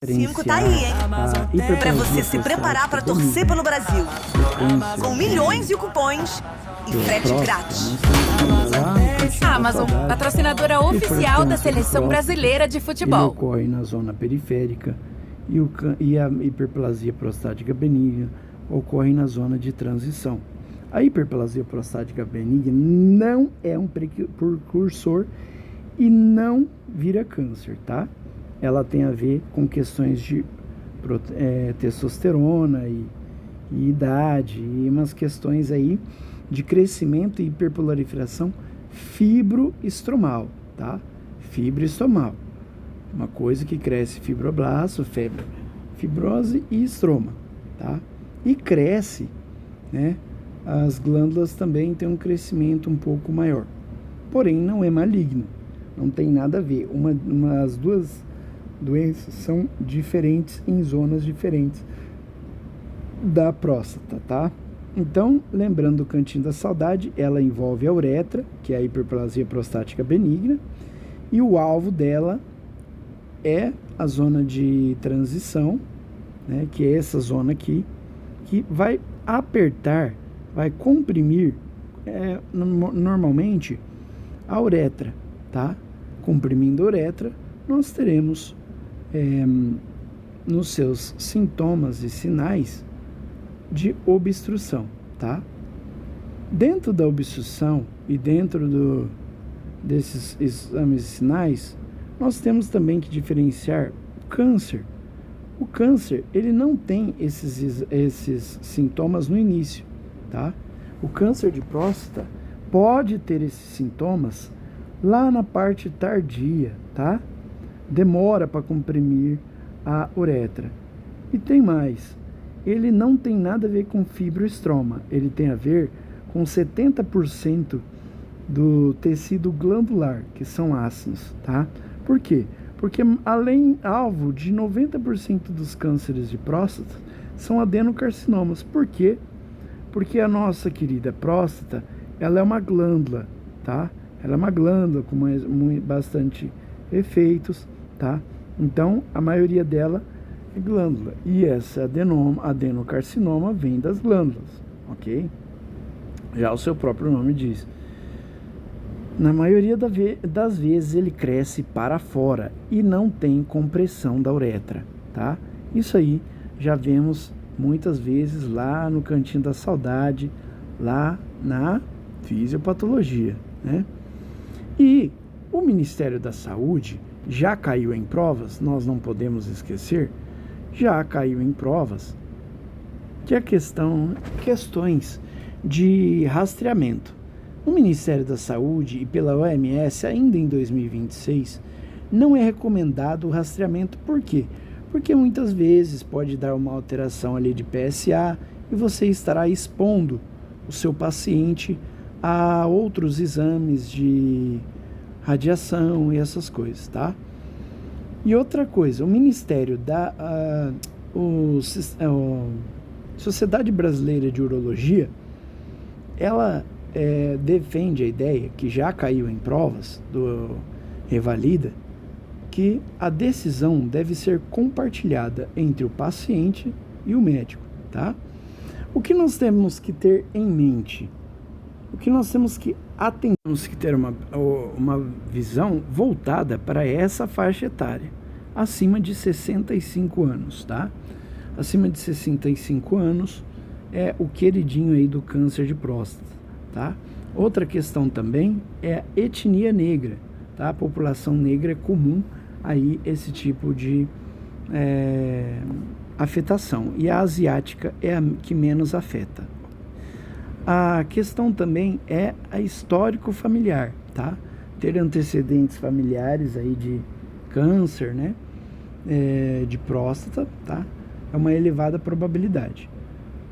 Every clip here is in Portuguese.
5 tá aí, hein? Pra você se preparar pra torcer pelo Brasil. Com milhões de cupons e frete grátis. Amazon, patrocinadora oficial da Seleção Brasileira de Ele Futebol. ocorre na zona periférica e a hiperplasia prostática benigna ocorre na zona de transição. A hiperplasia prostática benigna não é um precursor e não vira câncer, tá? Ela tem a ver com questões de testosterona e idade e umas questões aí de crescimento e hiperproliferação fibroestromal, tá? Fibroestromal, uma coisa que cresce fibroblasto, fibrose e estroma, tá? E cresce, né? As glândulas também têm um crescimento um pouco maior, porém não é maligno, não tem nada a ver. As duas doenças são diferentes em zonas diferentes da próstata, tá? Então, lembrando do cantinho da saudade, ela envolve a uretra, que é a hiperplasia prostática benigna, e o alvo dela é a zona de transição, né, que é essa zona aqui, que vai apertar, vai comprimir normalmente a uretra, tá? Comprimindo a uretra, nós teremos nos seus sintomas e sinais de obstrução, tá? Dentro da obstrução e dentro desses exames e sinais, nós temos também que diferenciar o câncer. O câncer, ele não tem esses sintomas no início, tá? O câncer de próstata pode ter esses sintomas lá na parte tardia, tá? Demora para comprimir a uretra. E tem mais, ele não tem nada a ver com fibroestroma, ele tem a ver com 70% do tecido glandular, que são ácidos, tá? Por quê? Porque alvo de 90% dos cânceres de próstata são adenocarcinomas. Por quê? Porque a nossa querida próstata, ela é uma glândula, tá? Ela é uma glândula com bastante efeitos, tá? Então, a maioria dela é glândula. E essa adenocarcinoma vem das glândulas, ok? Já o seu próprio nome diz. Na maioria das vezes ele cresce para fora e não tem compressão da uretra, tá? Isso aí já vemos muitas vezes lá no cantinho da saudade, lá na fisiopatologia, né? E o Ministério da Saúde já caiu em provas, nós não podemos esquecer, já caiu em provas que questões de rastreamento. O Ministério da Saúde e pela OMS, ainda em 2026, não é recomendado o rastreamento. Por quê? Porque muitas vezes pode dar uma alteração ali de PSA e você estará expondo o seu paciente a outros exames de radiação e essas coisas, tá? E outra coisa, o Ministério Sociedade Brasileira de Urologia, ela defende a ideia, que já caiu em provas do Revalida, que a decisão deve ser compartilhada entre o paciente e o médico, tá? O que nós temos que ter em mente? O que nós temos que temos que ter uma visão voltada para essa faixa etária, acima de 65 anos, tá? Acima de 65 anos é o queridinho aí do câncer de próstata, tá? Outra questão também é a etnia negra, tá? A população negra é comum aí esse tipo de afetação, e a asiática é a que menos afeta. A questão também é a histórico familiar, tá? Ter antecedentes familiares aí de câncer, né? De próstata, tá? É uma elevada probabilidade.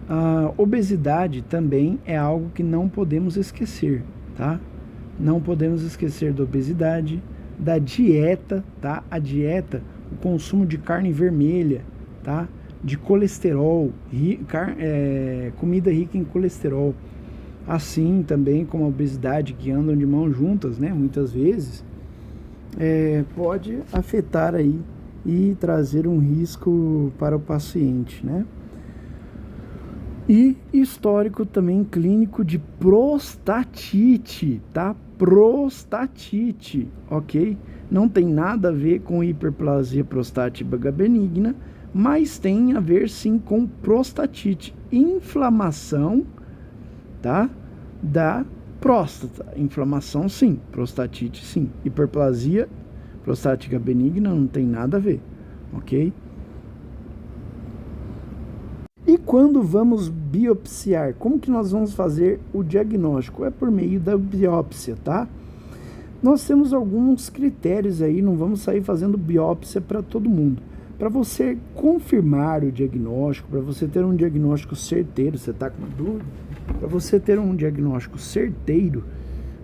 A obesidade também é algo que não podemos esquecer, tá? Não podemos esquecer da obesidade, da dieta, tá? A dieta, o consumo de carne vermelha, tá? De colesterol, comida rica em colesterol, assim também como a obesidade, que andam de mãos juntas, né? Muitas vezes, pode afetar aí e trazer um risco para o paciente, né? E histórico também clínico de prostatite, tá? Prostatite, ok? Não tem nada a ver com hiperplasia prostática benigna, mas tem a ver sim com prostatite, inflamação, tá? Da próstata, inflamação sim, prostatite sim, hiperplasia prostática benigna não tem nada a ver, ok? E quando vamos biopsiar, como que nós vamos fazer o diagnóstico? É por meio da biópsia, tá? Nós temos alguns critérios aí, não vamos sair fazendo biópsia para todo mundo. Para você confirmar o diagnóstico, para você ter um diagnóstico certeiro, você está com uma dúvida? Para você ter um diagnóstico certeiro,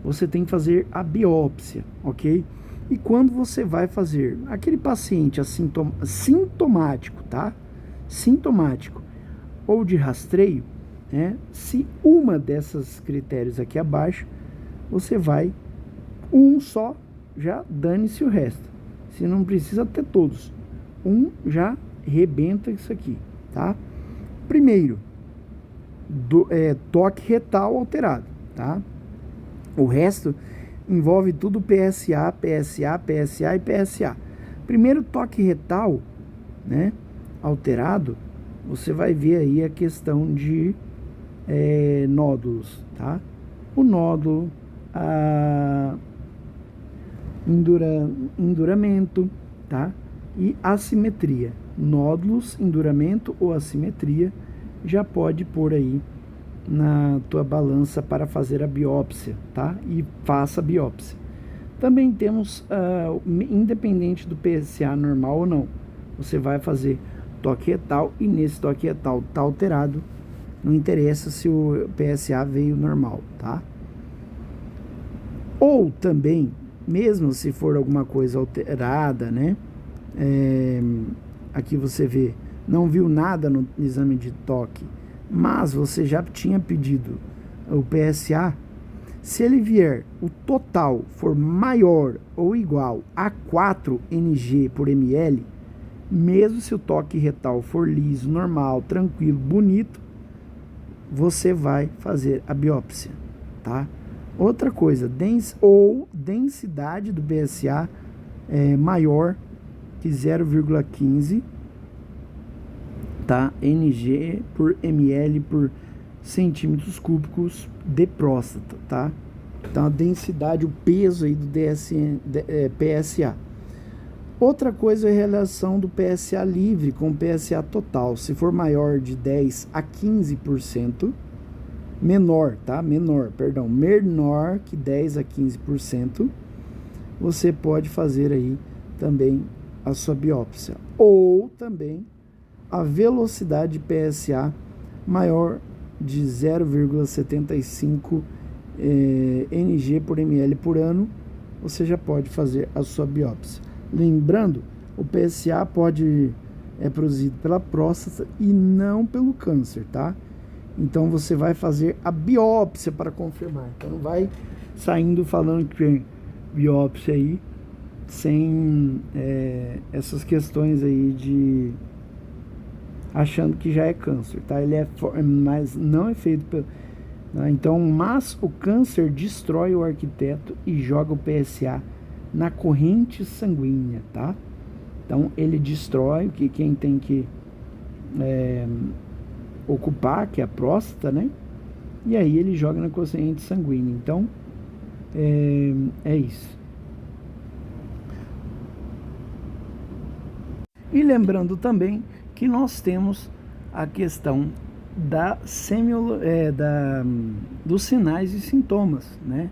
você tem que fazer a biópsia, ok? E quando você vai fazer aquele paciente sintomático, tá? Sintomático ou de rastreio, né? Se uma dessas critérios aqui abaixo, você vai um só, já dane-se o resto. Se não precisa ter todos, um já rebenta isso aqui, tá? Primeiro, toque retal alterado, tá? O resto envolve tudo PSA, PSA, PSA e PSA. Primeiro toque retal, né, alterado, você vai ver aí a questão de nódulos, tá? O nódulo, enduramento, tá? E assimetria. Nódulos, enduramento ou assimetria já pode pôr aí na tua balança para fazer a biópsia, tá? E faça a biópsia. Também temos, independente do PSA normal ou não, você vai fazer toque retal e nesse toque retal tá alterado, não interessa se o PSA veio normal, tá? Ou também, mesmo se for alguma coisa alterada, né? Aqui você vê, não viu nada no exame de toque, mas você já tinha pedido o PSA, se ele vier, o total for maior ou igual a 4 ng por ml, mesmo se o toque retal for liso, normal, tranquilo, bonito, você vai fazer a biópsia, tá? Outra coisa, densidade do PSA é maior que 0,15, tá? Ng por ml por centímetros cúbicos de próstata, tá? Então a densidade, o peso aí do PSA. Outra coisa é a relação do PSA livre com o PSA total. Se for maior de 10 a 15%, menor que 10 a 15%, você pode fazer aí também a sua biópsia. Ou também a velocidade de PSA maior de 0,75 ng por ml por ano, você já pode fazer a sua biópsia. Lembrando, o PSA é produzido pela próstata e não pelo câncer, tá? Então você vai fazer a biópsia para confirmar. Então não vai saindo falando que tem biópsia aí sem essas questões aí de achando que já é câncer, tá? Ele mas não é feito pelo... Então, mas o câncer destrói o arquiteto e joga o PSA na corrente sanguínea, tá? Então ele destrói o que quem tem que ocupar, que é a próstata, né? E aí ele joga na corrente sanguínea. Então é isso. E lembrando também que nós temos a questão dos sinais e sintomas, né?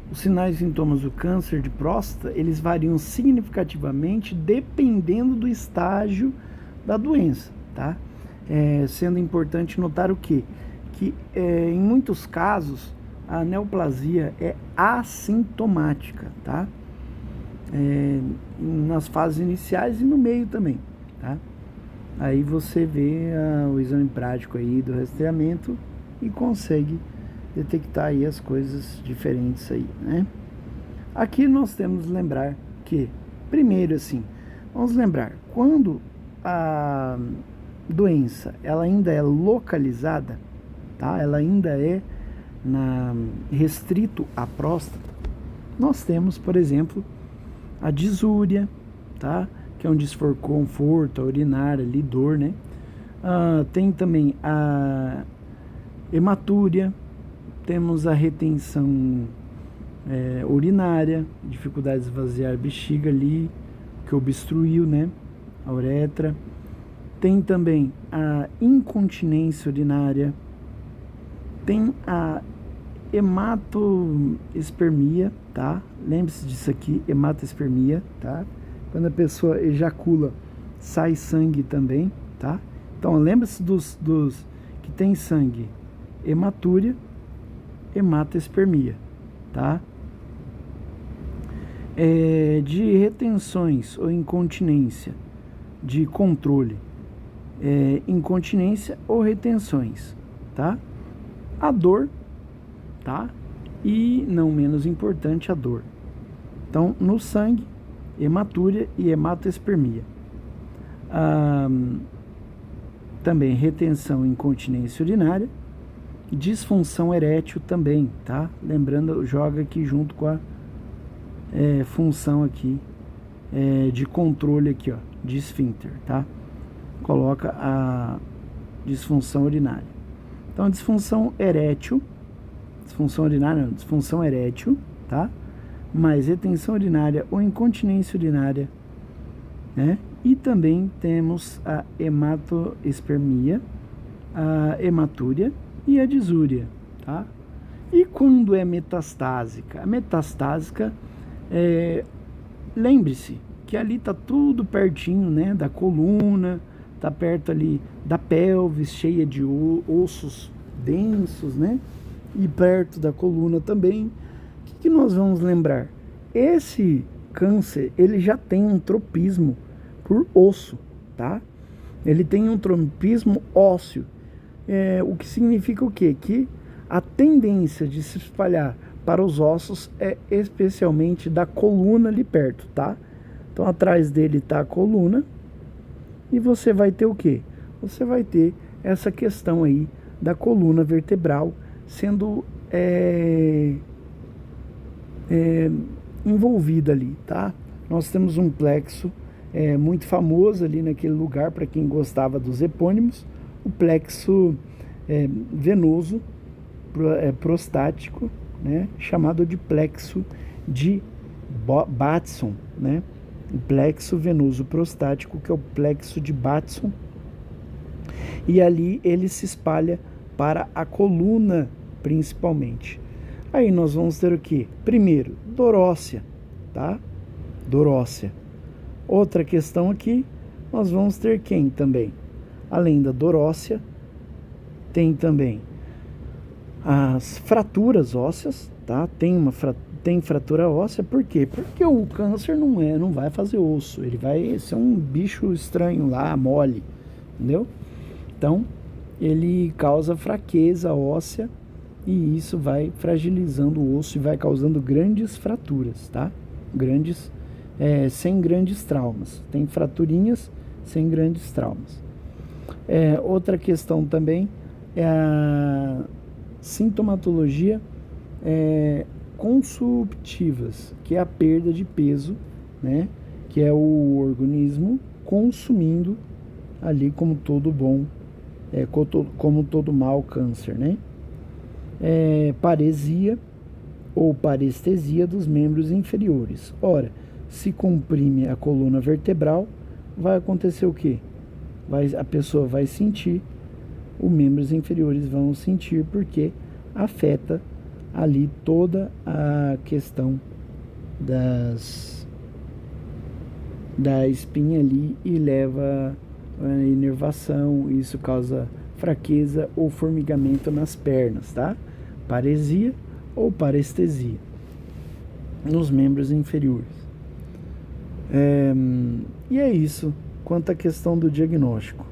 Os sinais e sintomas do câncer de próstata, eles variam significativamente dependendo do estágio da doença, tá? Sendo importante notar o quê? Que em muitos casos a neoplasia é assintomática, tá? Nas fases iniciais e no meio também, tá? Aí você vê o exame prático aí do rastreamento e consegue detectar aí as coisas diferentes aí, né? Aqui nós temos que lembrar que, primeiro assim, Vamos lembrar, quando a doença ela ainda é localizada, tá? Ela ainda é restrito à próstata, nós temos, por exemplo, a disúria, tá? Que é um desconforto urinário, ali, dor, né? Tem também a hematúria, temos a retenção urinária, dificuldade de esvaziar a bexiga ali, que obstruiu, né? A uretra. Tem também a incontinência urinária, tem a hematoespermia, tá? Lembre-se disso aqui, hematoespermia, tá? Quando a pessoa ejacula, sai sangue também, tá? Então, lembre-se dos que tem sangue, hematúria, hematoespermia, tá? De retenções ou incontinência, de controle, incontinência ou retenções, tá? A dor, tá? E, não menos importante, a dor. Então, no sangue, hematúria e hematoespermia. Também retenção e incontinência urinária, disfunção erétil também, tá? Lembrando, joga aqui junto com a função aqui de controle aqui, ó, de esfíncter, tá? Coloca a disfunção urinária. Então, disfunção erétil, disfunção urinária não, disfunção erétil, tá? Mais retenção urinária ou incontinência urinária, né? E também temos a hematoespermia, a hematúria e a disúria, tá? E quando é metastásica? A metastásica, lembre-se que ali tá tudo pertinho, né? Da coluna, tá perto ali da pelvis, cheia de ossos densos, né? E perto da coluna também. O que nós vamos lembrar? Esse câncer, ele já tem um tropismo por osso, tá? Ele tem um tropismo ósseo. O que significa o quê? Que a tendência de se espalhar para os ossos é especialmente da coluna ali perto, tá? Então, atrás dele está a coluna. E você vai ter o quê? Você vai ter essa questão aí da coluna vertebral sendo envolvida ali, tá? Nós temos um plexo muito famoso ali naquele lugar, para quem gostava dos epônimos, o plexo venoso prostático, né? Chamado de plexo de Batson, né? O plexo venoso prostático, que é o plexo de Batson, e ali ele se espalha para a coluna principalmente. Aí nós vamos ter o que? Primeiro, dorócia, tá? Dorócia. Outra questão aqui, nós vamos ter quem também? Além da dorócia, tem também as fraturas ósseas, tá? Tem fratura óssea, por quê? Porque o câncer não vai fazer osso, ele vai ser um bicho estranho lá, mole, entendeu? Então, ele causa fraqueza óssea e isso vai fragilizando o osso e vai causando grandes fraturas, tá? Sem grandes traumas. Tem fraturinhas sem grandes traumas. Outra questão também é a sintomatologia consumptivas, que é a perda de peso, né? Que é o organismo consumindo ali, como todo bom, como todo mau câncer, né? Paresia ou parestesia dos membros inferiores. Ora, se comprime a coluna vertebral, vai acontecer o quê? A pessoa vai sentir, os membros inferiores vão sentir, porque afeta ali toda a questão da espinha ali e leva a inervação, isso causa fraqueza ou formigamento nas pernas, tá? Paresia ou parestesia nos membros inferiores. E é isso quanto à questão do diagnóstico.